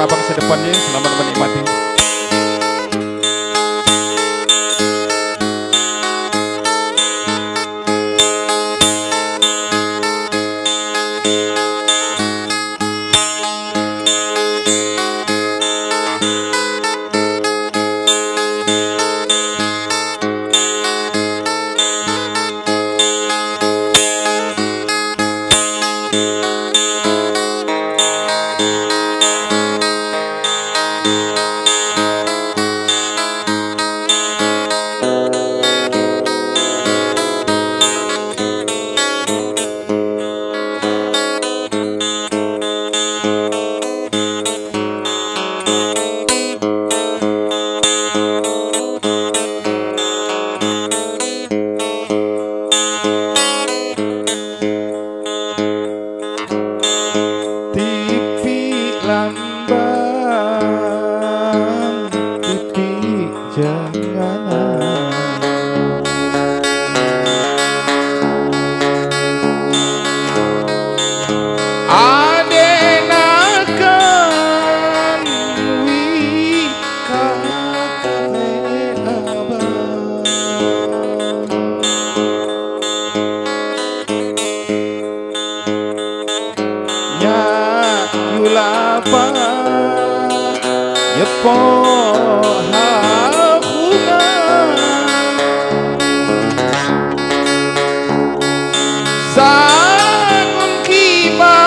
bangsa depannya. Selamat menikmati. Lambang titik janganan adenakan wika kane abang nya yulapa yepo hakungan sangun kibawati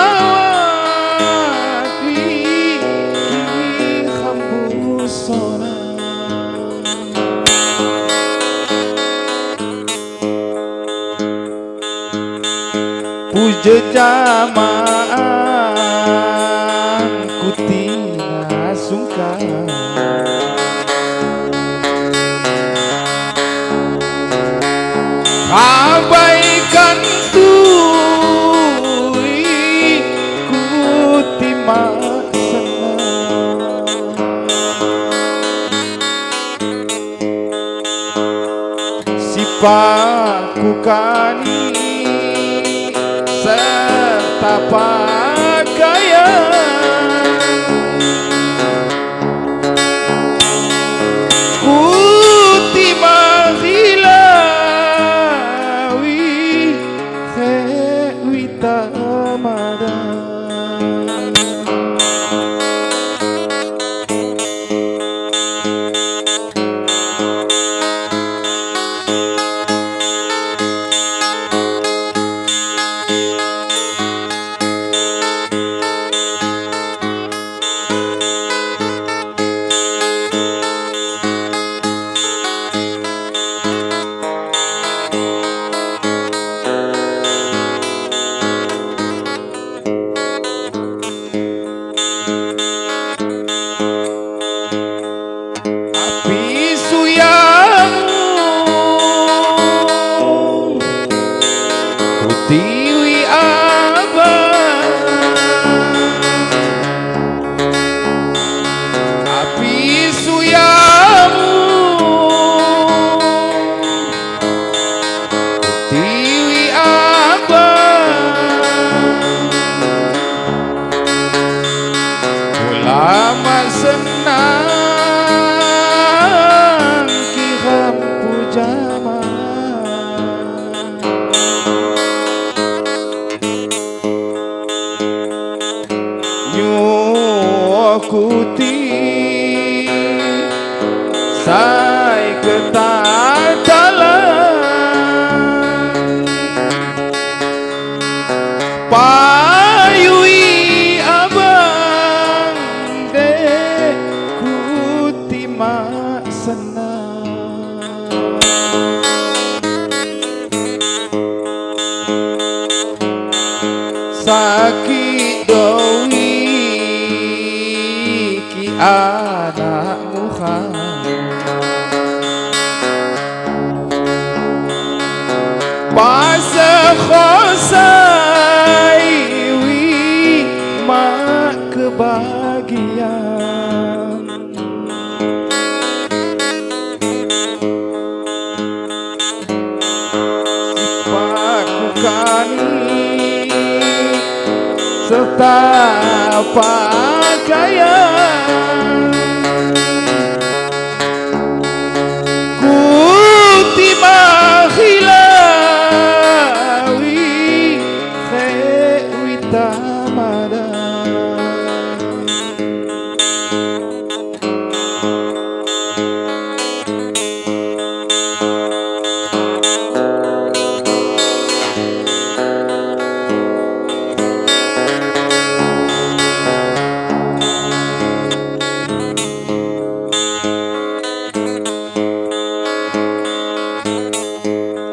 kini khambusona puja jamaan kutina sungkan abaikan turi kutima senang sipaku kani serta pakaian Tiwi abang api suyamu tiwi abang ulama senang kiram pujama kuti sai ketatalan payui abang de kutima senang sakit doi anak Muhammad pas khosai wi mak kebahagiaan sipaku kani serta pakaian ku timah hilawi khewi tamadan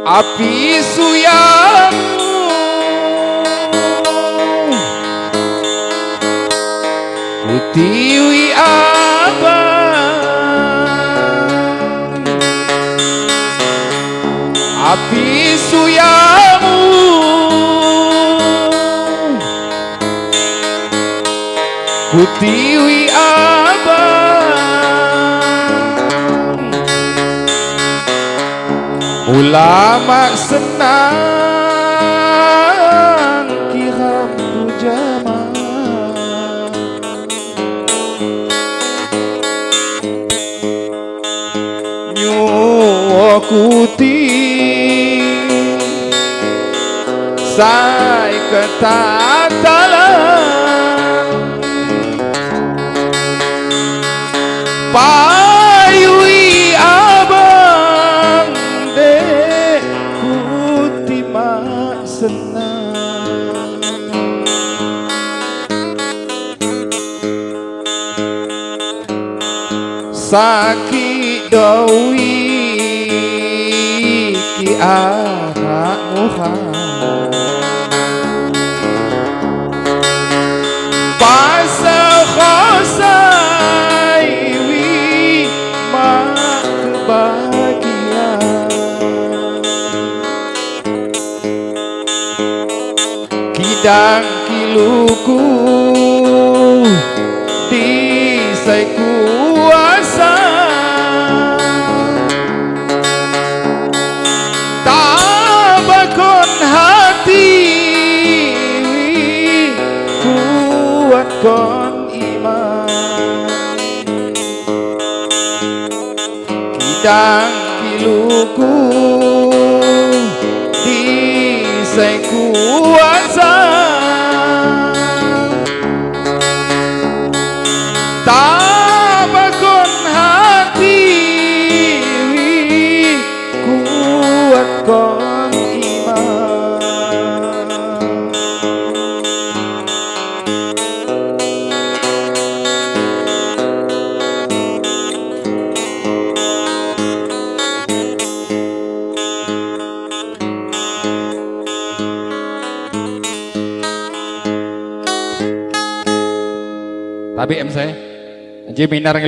api suyamu utiwi abang api suyamu utiwi abang ulama senang kiram pujama nyuwakuti sai ketatalan payui abang dek kutima senang sakit dawi ki anak Muhammad pasal khosai wi mak kebahagiaan kidang kiluku di sai kuasa tabakon hati kuat kon iman kidang kiluku di sai kuasa tabakon hati kuat kon iman tapi em saya Jiminar